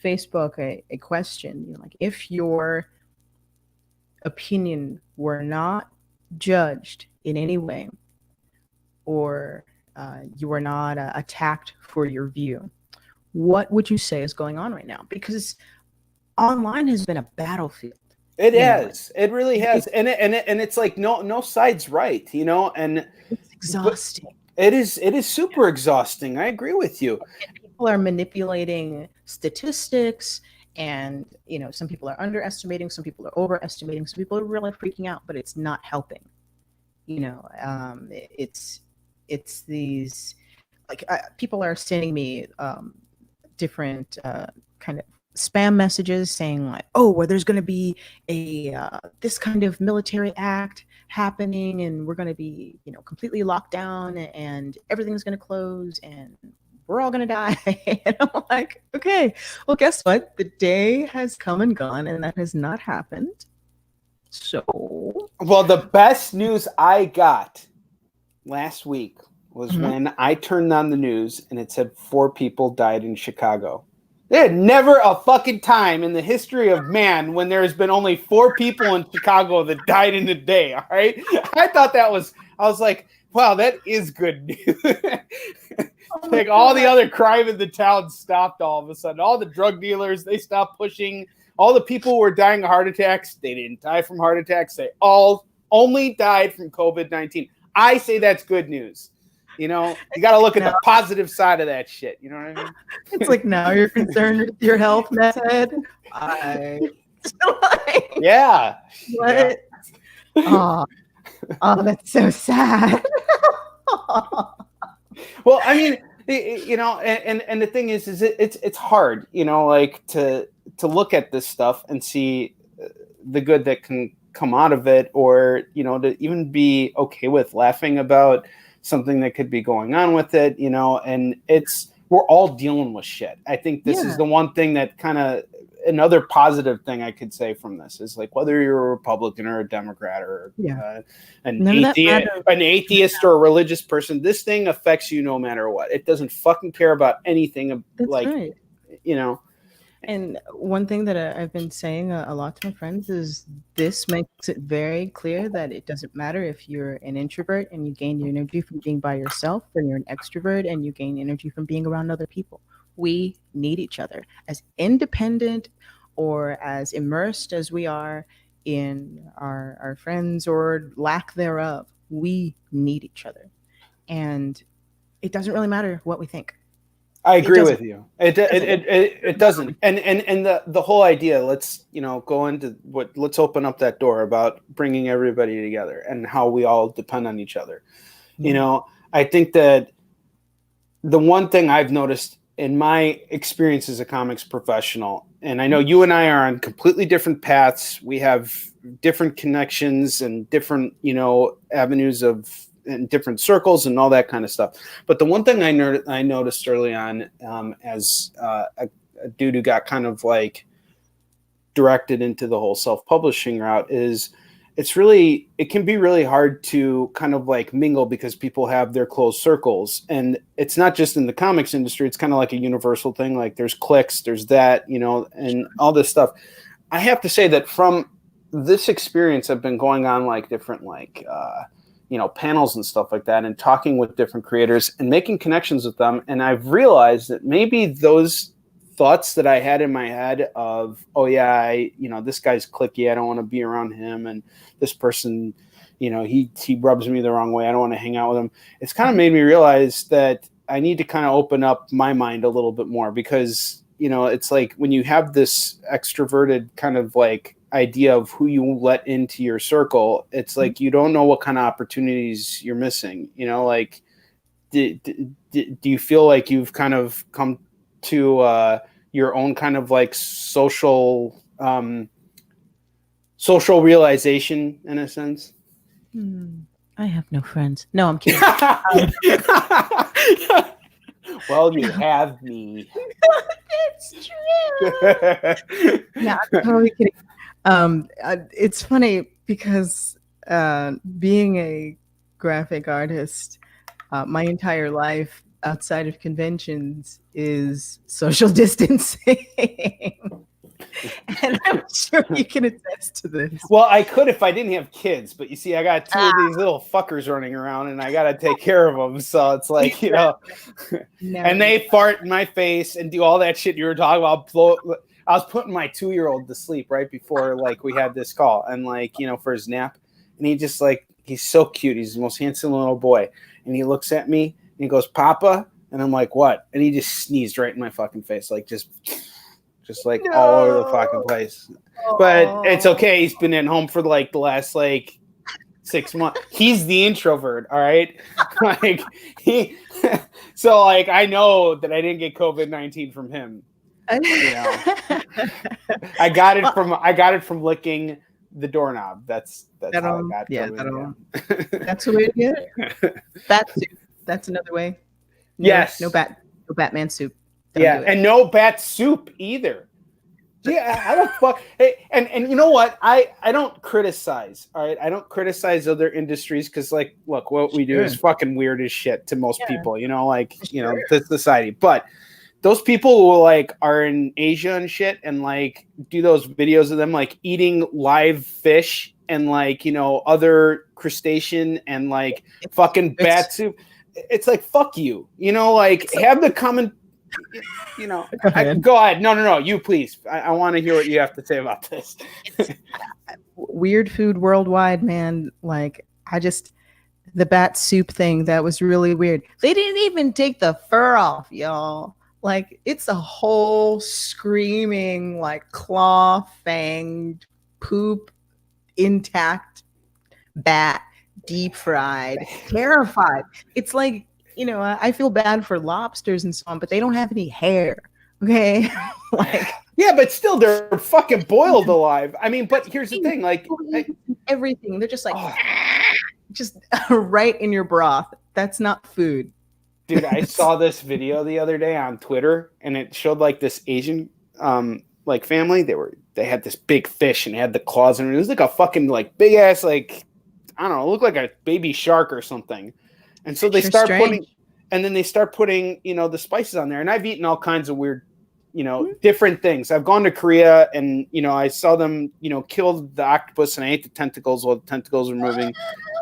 Facebook a question, like, if your opinion were not judged in any way, or you were not attacked for your view, what would you say is going on right now? Because online has been a battlefield. It has. It really has. And it's like no side's right, and it's exhausting. It is super exhausting. I agree with you. And people are manipulating statistics, and some people are underestimating, some people are overestimating, some people are really freaking out, but it's not helping. It's these, like, people are sending me different kind of spam messages saying like, oh, well, there's going to be a this kind of military act happening, and we're going to be completely locked down, and everything's going to close, and we're all going to die. And I'm like, okay, well, guess what? The day has come and gone, and that has not happened. So, well, the best news I got last week was when I turned on the news and it said 4 people died in Chicago. There had never a fucking time in the history of man when there has been only 4 people in Chicago that died in a day. All right. I was like, wow, that is good news. Like all the other crime in the town stopped all of a sudden. All the drug dealers, they stopped pushing. All the people who were dying of heart attacks, they didn't die from heart attacks. They all only died from COVID-19. I say that's good news. You got to look at the positive side of that shit. You know what I mean? It's like, now you're concerned with your health, method. Yeah. What? Yeah. Oh, that's so sad. Well, I mean, and the thing is it's hard, like to look at this stuff and see the good that can come out of it, or to even be okay with laughing about something that could be going on with it, and we're all dealing with shit. I think this is the one thing that kind of, another positive thing I could say from this is, like, whether you're a Republican or a Democrat or an atheist or a religious person, this thing affects you no matter what. It doesn't fucking care about anything. That's right. And one thing that I've been saying a lot to my friends is, this makes it very clear that it doesn't matter if you're an introvert and you gain your energy from being by yourself, or you're an extrovert and you gain energy from being around other people. We need each other. As independent or as immersed as we are in our friends or lack thereof, we need each other. And it doesn't really matter what we think. I agree with you. It doesn't. And the whole idea, let's go into let's open up that door about bringing everybody together and how we all depend on each other. I think that the one thing I've noticed in my experience as a comics professional, and I know you and I are on completely different paths. We have different connections and different, avenues and different circles and all that kind of stuff. But the one thing I noticed early on, as a dude who got kind of like directed into the whole self-publishing route, is it can be really hard to kind of like mingle because people have their closed circles. And it's not just in the comics industry. It's kind of like a universal thing. Like there's cliques, there's that, and all this stuff. I have to say that from this experience, I've been going on like different, like, panels and stuff like that, and talking with different creators and making connections with them. And I've realized that maybe those thoughts that I had in my head of, oh yeah, this guy's cliquey, I don't want to be around him, and this person, he rubs me the wrong way, I don't want to hang out with him. It's kind of made me realize that I need to kind of open up my mind a little bit more, because it's like when you have this extroverted kind of like idea of who you let into your circle, it's like you don't know what kind of opportunities you're missing. Like do you feel like you've kind of come to your own kind of like social realization in a sense? I have no friends. No, I'm kidding. Well, you have me. It's true. Yeah, I'm totally kidding. It's funny because being a graphic artist, my entire life outside of conventions is social distancing. And I'm sure you can attest to this. Well, I could if I didn't have kids, but you see, I got two of these little fuckers running around, and I got to take care of them. So it's like, and they fart in my face and do all that shit you were talking about. I was putting my 2-year-old to sleep right before like we had this call, and like, for his nap, and he just like, he's so cute. He's the most handsome little boy. And he looks at me and he goes, "Papa," and I'm like, "What?" And he just sneezed right in my fucking face, like just like all over the fucking place. But it's okay. He's been at home for like the last like 6 months. He's the introvert, all right? Like so like I know that I didn't get COVID-19 from him. I got it from licking the doorknob. That's how I got COVID. That's the way to get it. Bat soup. That's another way. Yes. No Batman soup. And no bat soup either. Yeah, I don't fuck. Hey, and you know what? I don't criticize. All right, I don't criticize other industries because, like, look, what we do is fucking weird as shit to most people. The society. But those people who like are in Asia and shit, and like do those videos of them like eating live fish and like other crustacean and like fucking bat soup. It's like, fuck you. Like have the common. Go ahead. No. You please. I want to hear what you have to say about this. Weird food worldwide, man. Like the bat soup thing, that was really weird. They didn't even take the fur off, y'all. Like it's a whole screaming, like claw fanged poop intact bat, deep fried, terrified. It's like, I feel bad for lobsters and so on, but they don't have any hair. Okay. Like, yeah, but still they're fucking boiled alive. I mean, but here's the thing, like everything. They're just like just right in your broth. That's not food. Dude, I saw this video the other day on Twitter, and it showed like this Asian like family. They had this big fish and it had the claws, and it was like a fucking like big ass, like, I don't know, it looked like a baby shark or something. And so they start putting the spices on there. And I've eaten all kinds of weird, different things. I've gone to Korea and, I saw them, kill the octopus, and I ate the tentacles while the tentacles were moving.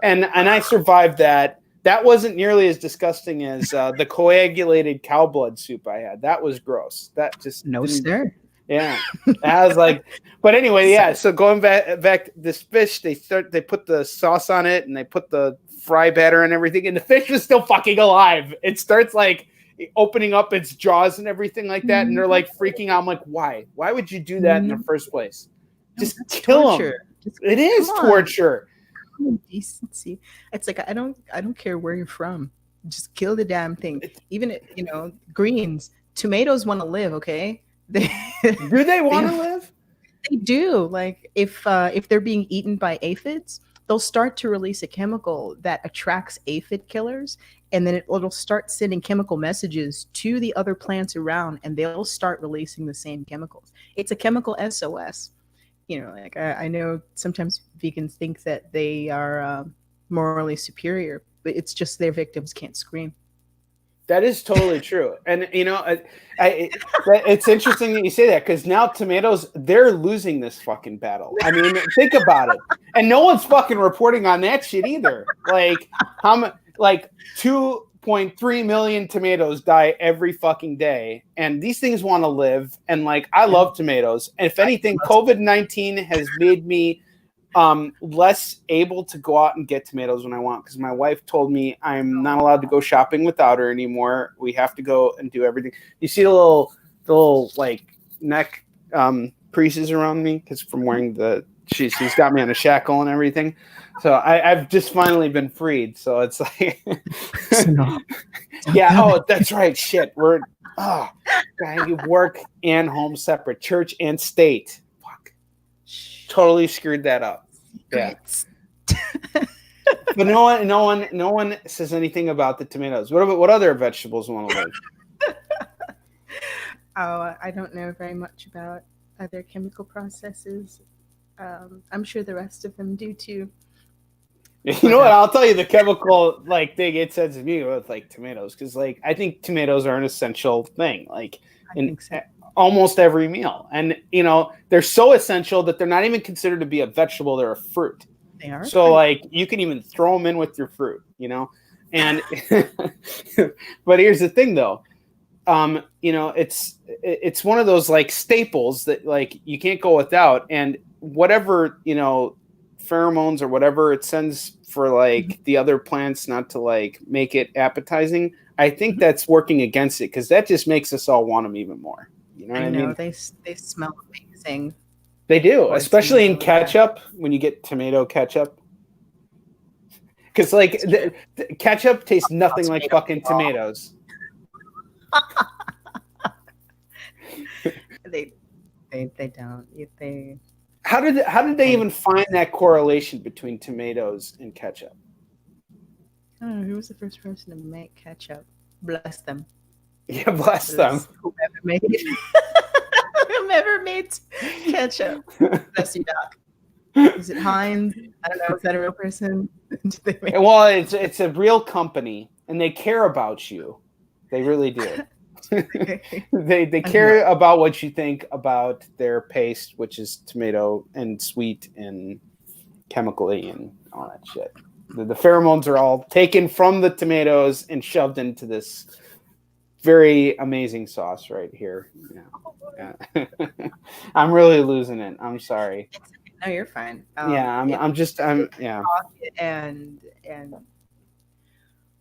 And I survived that. That wasn't nearly as disgusting as the coagulated cow blood soup I had. That was gross. That just sir. Yeah. I was like, but anyway, yeah. So going back this fish, they put the sauce on it and they put the fry batter and everything, and the fish was still fucking alive. It starts like opening up its jaws and everything like that, and they're like freaking out. I'm like, why would you do that in the first place? Just kill them. It is torture. Decency. It's like, I don't care where you're from, just kill the damn thing. Even greens, tomatoes want to live, okay? Do they want to live? They do. Like if they're being eaten by aphids, they'll start to release a chemical that attracts aphid killers, and then it'll start sending chemical messages to the other plants around, and they'll start releasing the same chemicals. It's a chemical SOS. You know, like I know sometimes vegans think that they are morally superior, but it's just their victims can't scream. That is totally true. And, you know, it's interesting that you say that, because now tomatoes, they're losing this fucking battle. I mean, think about it. And no one's fucking reporting on that shit either. Like, 2.3 million tomatoes die every fucking day. And these things want to live. And, like, I love tomatoes. And if anything, COVID-19 has made me less able to go out and get tomatoes when I want, because my wife told me I'm not allowed to go shopping without her anymore. We have to go and do everything. You see the little like neck creases around me because from wearing she's got me on a shackle and everything. So I've just finally been freed. So it's like, yeah. Oh, that's right. Shit. I work and home separate, church and state. Fuck. Totally screwed that up. Yeah. But no one says anything about the tomatoes. What other vegetables want to live? I don't know very much about other chemical processes. I'm sure the rest of them do too. You know what? I'll tell you the chemical thing it says to me with like tomatoes, because like I think tomatoes are an essential thing. Like in almost every meal. And, you know, they're so essential that they're not even considered to be a vegetable. They're a fruit. They are. So, like, you can even throw them in with your fruit, you know? And, but here's the thing, though. You know, it's one of those, like, staples that, like, you can't go without. And whatever, you know, pheromones or whatever it sends for, like, the other plants not to, like, make it appetizing, I think that's working against it, because that just makes us all want them even more. You know what I mean? They smell amazing. They do, especially in ketchup, when you get tomato ketchup. Because, like, the ketchup tastes nothing like fucking tomatoes. They don't. How did they even find that correlation between tomatoes and ketchup? I don't know. Who was the first person to make ketchup? Bless them. Yeah, bless them. Whoever made ketchup. Bless you, Doc. Is it Heinz? I don't know. Is that a real person? Well, it's a real company, and they care about you. They really do. They care about what you think about their paste, which is tomato and sweet and chemically and all that shit. The pheromones are all taken from the tomatoes and shoved into this very amazing sauce right here. Yeah. I'm really losing it. I'm sorry. No, you're fine. Yeah. And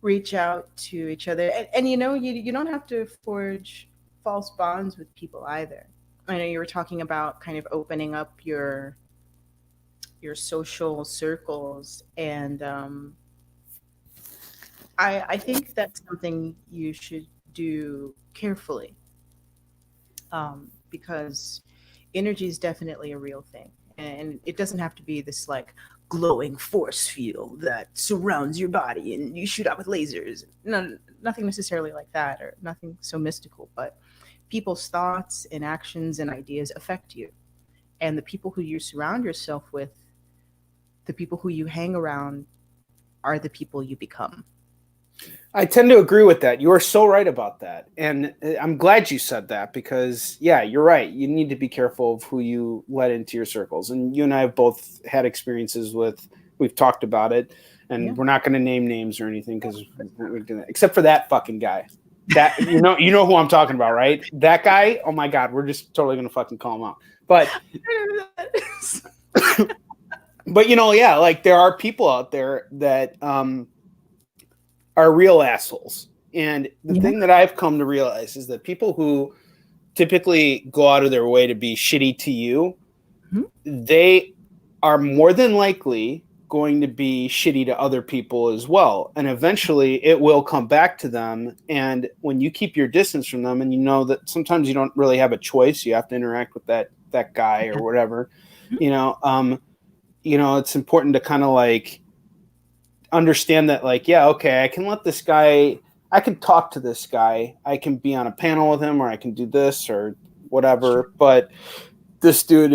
reach out to each other, and you know, you don't have to forge false bonds with people either. I know you were talking about kind of opening up your social circles, and I think that's something you should do carefully, because energy is definitely a real thing, and it doesn't have to be this like glowing force field that surrounds your body and you shoot out with lasers. No, nothing necessarily like that, or nothing so mystical, but people's thoughts and actions and ideas affect you, and the people who you surround yourself with, the people who you hang around, are the people you become. I tend to agree with that. You are so right about that. And I'm glad you said that, because, yeah, you're right. You need to be careful of who you let into your circles. And you and I have both had experiences we've talked about it, and we're not going to name names or anything, because except for that fucking guy. That you know who I'm talking about, right? That guy, oh my God, we're just totally going to fucking call him out. But but you know, yeah, like there are people out there that are real assholes. And the thing that I've come to realize is that people who typically go out of their way to be shitty to you, they are more than likely going to be shitty to other people as well. And eventually it will come back to them. And when you keep your distance from them and you know that sometimes you don't really have a choice, you have to interact with that guy or whatever, you know, it's important to kind of like understand that, like, yeah, okay, I can let this guy, I can talk to this guy, I can be on a panel with him, or I can do this or whatever, but this dude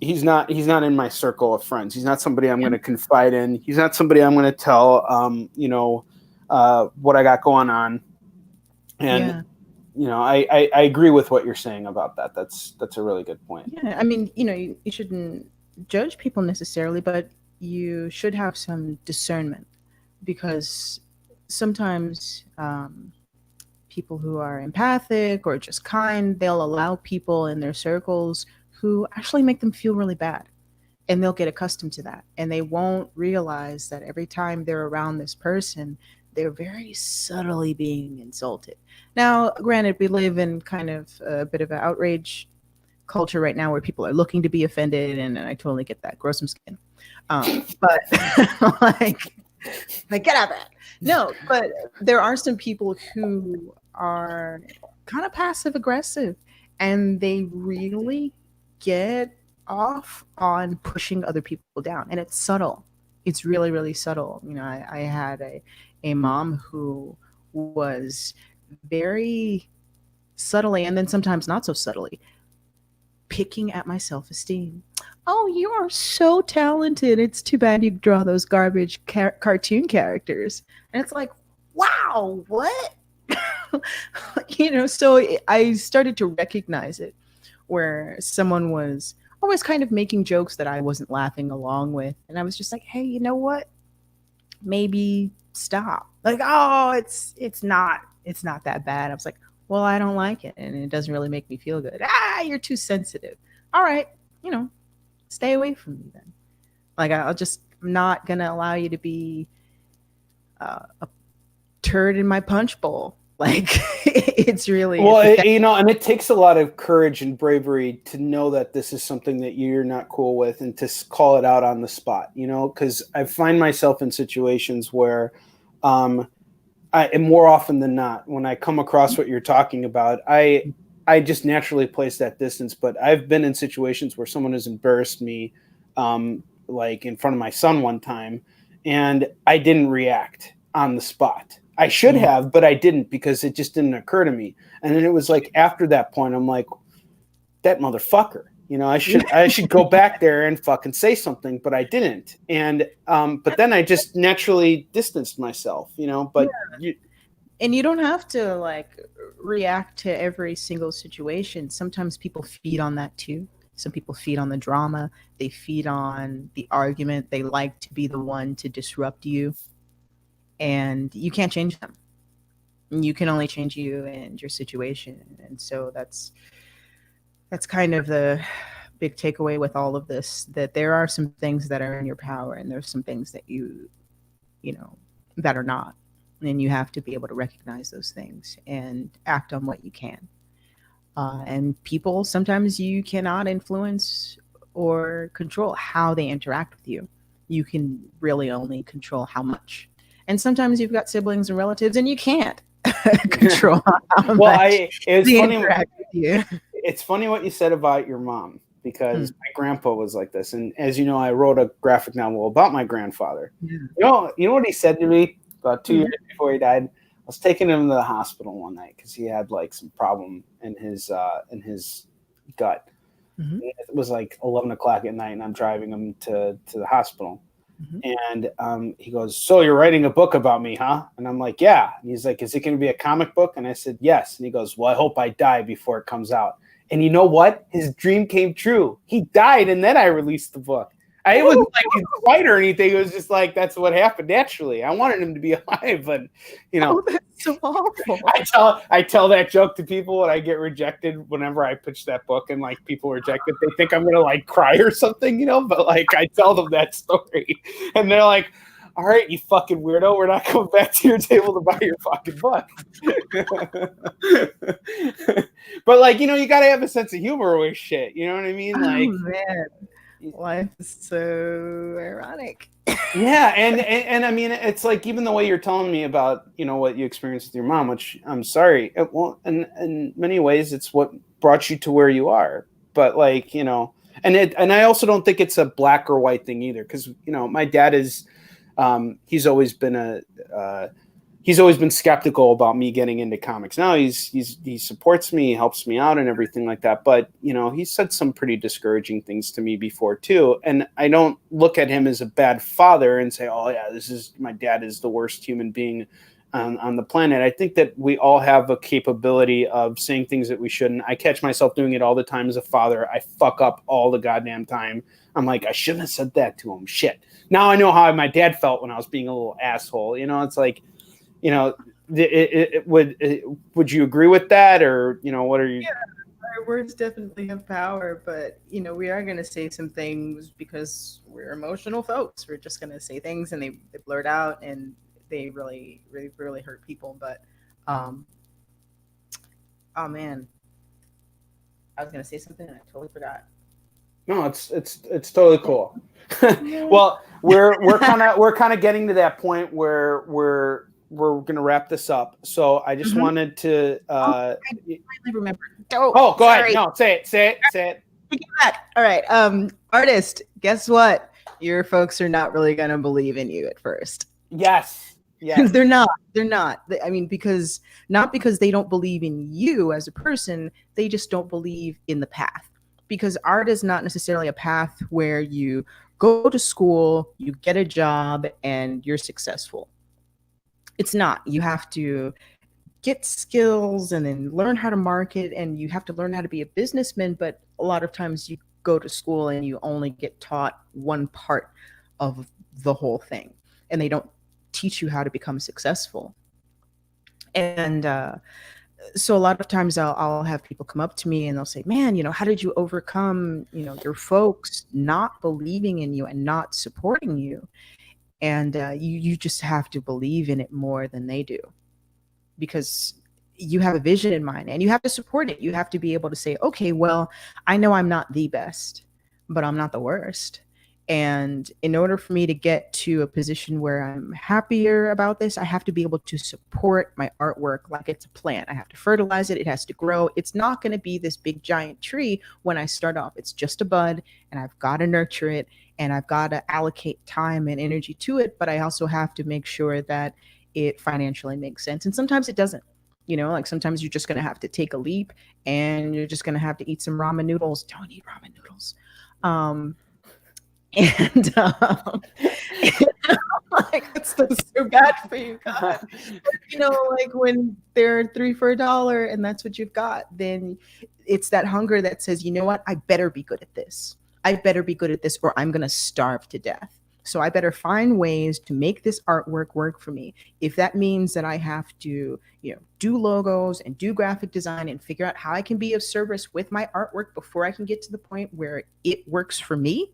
he's not in my circle of friends. He's not somebody I'm going to confide in. He's not somebody I'm going to tell, what I got going on. And, I agree with what you're saying about that. That's a really good point. Yeah. I mean, you shouldn't judge people necessarily, but you should have some discernment, because sometimes people who are empathic or just kind, they'll allow people in their circles who actually make them feel really bad, and they'll get accustomed to that, and they won't realize that every time they're around this person, they're very subtly being insulted. Now, granted, we live in kind of a bit of an outrage culture right now where people are looking to be offended, and I totally get that. Grow some skin. But like get out of that. No, but there are some people who are kind of passive aggressive, and they really get off on pushing other people down, and it's subtle. It's really, really subtle. I had a mom who was very subtly, and then sometimes not so subtly, picking at my self-esteem. Oh, you are so talented. It's too bad you draw those garbage cartoon characters. And it's like, wow, what? So I started to recognize it, where someone was always kind of making jokes that I wasn't laughing along with. And I was just like, hey, you know what? Maybe stop. Like, oh, it's not that bad. I was like, well, I don't like it, and it doesn't really make me feel good. You're too sensitive. All right, stay away from me then. Like, I'm not gonna allow you to be a turd in my punch bowl. Like, it's really and it takes a lot of courage and bravery to know that this is something that you're not cool with, and to call it out on the spot. Because I find myself in situations where, and more often than not, when I come across what you're talking about, I just naturally place that distance. But I've been in situations where someone has embarrassed me, like in front of my son one time, and I didn't react on the spot. I should have, but I didn't, because it just didn't occur to me. And then it was like after that point, I'm like, that motherfucker. I should go back there and fucking say something, but I didn't. And but then I just naturally distanced myself, but and you don't have to like react to every single situation. Sometimes people feed on that too. Some people feed on the drama. They feed on the argument. They like to be the one to disrupt you, and you can't change them. You can only change you and your situation. And so that's kind of the big takeaway with all of this, that there are some things that are in your power, and there's some things that that are not. And you have to be able to recognize those things and act on what you can. And people, sometimes you cannot influence or control how they interact with you. You can really only control how much. And sometimes you've got siblings and relatives, and you can't control how much they interact with you. It's funny what you said about your mom, because my grandpa was like this. And as you know, I wrote a graphic novel about my grandfather. Yeah. You know what he said to me about 2 years before he died? I was taking him to the hospital one night because he had like some problem in his gut. Mm-hmm. It was like 11 o'clock at night, and I'm driving him to the hospital. Mm-hmm. And he goes, "So you're writing a book about me, huh?" And I'm like, "Yeah." And he's like, "Is it going to be a comic book?" And I said, "Yes." And he goes, "Well, I hope I die before it comes out." And you know what? His dream came true. He died, and then I released the book. It wasn't like he's white or anything. It was just like, that's what happened naturally. I wanted him to be alive, but that's so awful. I tell that joke to people when I get rejected. Whenever I pitch that book and like people reject it, they think I'm gonna like cry or something, But like I tell them that story, and they're like, "All right, you fucking weirdo, we're not coming back to your table to buy your fucking book." But like, you gotta have a sense of humor with shit. You know what I mean? Like, man. Life is so ironic. Yeah, and I mean, it's like even the way you're telling me about, you know, what you experienced with your mom, which I'm sorry, it won't, in many ways, it's what brought you to where you are. But like, you know, and I also don't think it's a black or white thing either, because you know, my dad is, he's always been he's always been skeptical about me getting into comics. Now he supports me, helps me out and everything like that. But, you know, he said some pretty discouraging things to me before too. And I don't look at him as a bad father and say, oh yeah, my dad is the worst human being on the planet. I think that we all have a capability of saying things that we shouldn't. I catch myself doing it all the time as a father. I fuck up all the goddamn time. I'm like, I shouldn't have said that to him. Shit. Now I know how my dad felt when I was being a little asshole. You know, it's like, you know, would you agree with that, or, you know, what are you? Yeah, our words definitely have power, but you know, we are going to say some things because we're emotional folks. We're just going to say things and they blurt out and they really hurt people. But oh man, I was going to say something and I totally forgot. No, it's totally cool. Well, we're kind of getting to that point where we're going to wrap this up. So I just wanted to I remember. Oh, go ahead. No, say it. All right. Artist, guess what? Your folks are not really going to believe in you at first. Yes. They're not. I mean, not because they don't believe in you as a person, they just don't believe in the path. Because art is not necessarily a path where you go to school, you get a job, and you're successful. It's not. You have to get skills and then learn how to market, and you have to learn how to be a businessman. But a lot of times you go to school and you only get taught one part of the whole thing, and they don't teach you how to become successful. And so a lot of times I'll have people come up to me and they'll say, man, you know, how did you overcome, you know, your folks not believing in you and not supporting you? And you just have to believe in it more than they do, because you have a vision in mind and you have to support it. You have to be able to say, okay, well, I know I'm not the best, but I'm not the worst. And in order for me to get to a position where I'm happier about this, I have to be able to support my artwork like it's a plant. I have to fertilize it. It has to grow. It's not going to be this big giant tree when I start off. It's just a bud, and I've got to nurture it, and I've got to allocate time and energy to it. But I also have to make sure that it financially makes sense. And sometimes it doesn't. You know, like sometimes you're just going to have to take a leap and you're just going to have to eat some ramen noodles. Don't eat ramen noodles. And like, it's so bad for you, God. You know, like when they're 3 for $1 and that's what you've got, then it's that hunger that says, you know what, I better be good at this. I better be good at this or I'm going to starve to death. So I better find ways to make this artwork work for me. If that means that I have to, you know, do logos and do graphic design and figure out how I can be of service with my artwork before I can get to the point where it works for me,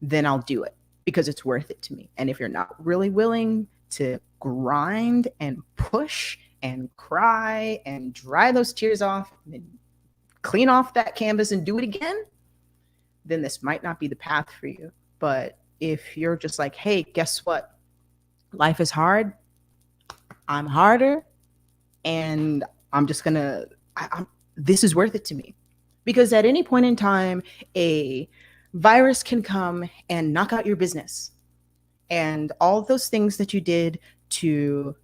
then I'll do it because it's worth it to me. And if you're not really willing to grind and push and cry and dry those tears off and clean off that canvas and do it again, then this might not be the path for you. But if you're just like, hey, guess what? Life is hard. I'm harder. And I'm just going to, this is worth it to me. Because at any point in time, a virus can come and knock out your business. And all of those things that you did to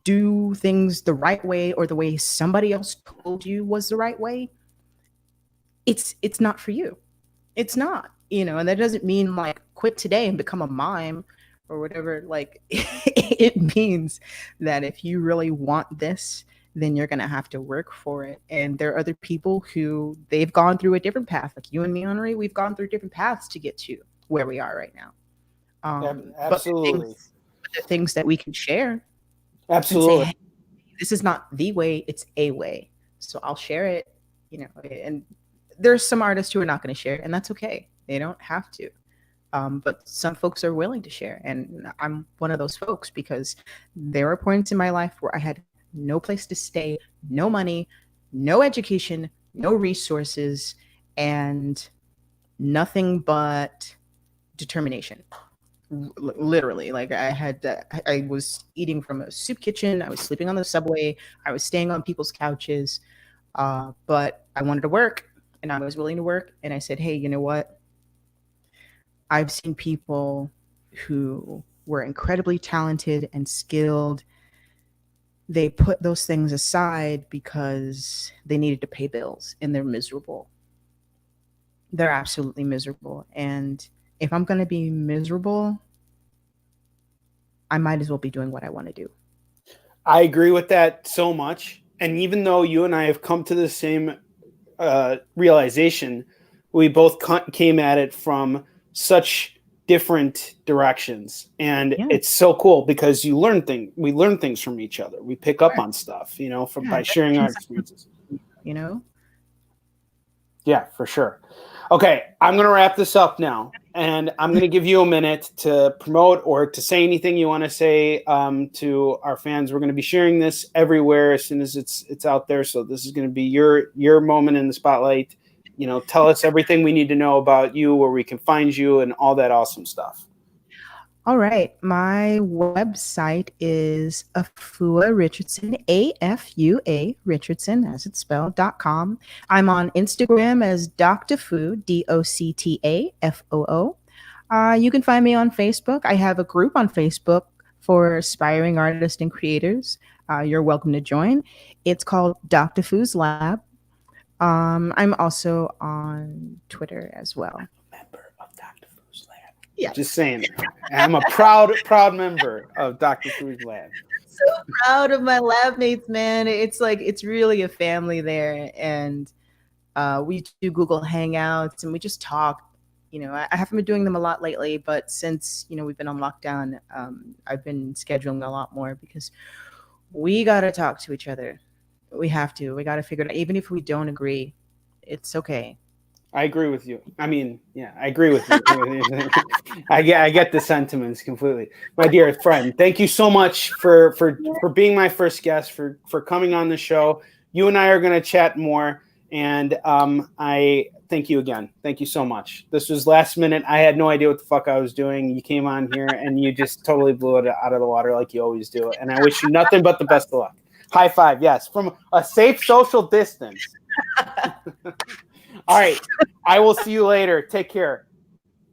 do things the right way or the way somebody else told you was the right way, it's not for you. It's not, you know, and that doesn't mean like quit today and become a mime or whatever. Like it means that if you really want this, then you're going to have to work for it. And there are other people who they've gone through a different path. Like you and me, Onrie, we've gone through different paths to get to where we are right now. Absolutely. But the things that we can share. Absolutely. And say, hey, this is not the way, it's a way. So I'll share it, you know, and there's some artists who are not going to share it, and that's okay. They don't have to. But some folks are willing to share. And I'm one of those folks because there were points in my life where I had no place to stay, no money, no education, no resources, and nothing but determination. Literally, like I was eating from a soup kitchen. I was sleeping on the subway. I was staying on people's couches. But I wanted to work, and I was willing to work. And I said, hey, you know what? I've seen people who were incredibly talented and skilled. They put those things aside because they needed to pay bills, and they're miserable. They're absolutely miserable. And if I'm going to be miserable, I might as well be doing what I want to do. I agree with that so much. And even though you and I have come to the same realization, we both came at it from such different directions. And it's so cool because we learn things from each other. We pick up on stuff, by sharing our experiences. Yeah, for sure. Okay, I'm going to wrap this up now, and I'm going to give you a minute to promote or to say anything you want to say to our fans. We're going to be sharing this everywhere as soon as it's out there. So this is going to be your moment in the spotlight. Tell us everything we need to know about you, where we can find you, and all that awesome stuff. All right. My website is Afua Richardson, AFUA Richardson, as it's spelled, .com. I'm on Instagram as Dr. Fu, DOCTAFOO. You can find me on Facebook. I have a group on Facebook for aspiring artists and creators. You're welcome to join. It's called Dr. Fu's Lab. I'm also on Twitter as well. Yeah. Just saying. I'm a proud member of Dr. Fu's Lab. So proud of my lab mates, man. It's really a family there. And we do Google Hangouts and we just talk. I haven't been doing them a lot lately, but since, we've been on lockdown, I've been scheduling a lot more because we got to talk to each other. We have to. We got to figure it out. Even if we don't agree, it's okay. I agree with you. I mean, yeah, I agree with you. I get the sentiments completely. My dear friend, thank you so much for being my first guest, for coming on the show. You and I are going to chat more, and I thank you again. Thank you so much. This was last minute. I had no idea what the fuck I was doing. You came on here, and you just totally blew it out of the water like you always do. And I wish you nothing but the best of luck. High five, yes, from a safe social distance. All right. I will see you later. Take care.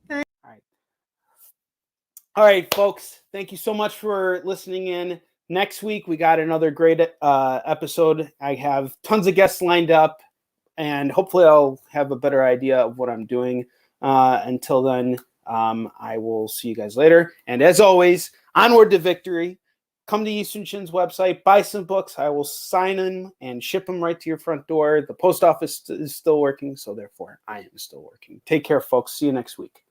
All right, folks. Thank you so much for listening in. Next week, we got another great episode. I have tons of guests lined up, and hopefully I'll have a better idea of what I'm doing. Until then, I will see you guys later. And as always, onward to victory. Come to Eastern Chin's website, buy some books. I will sign them and ship them right to your front door. The post office is still working, so therefore I am still working. Take care, folks. See you next week.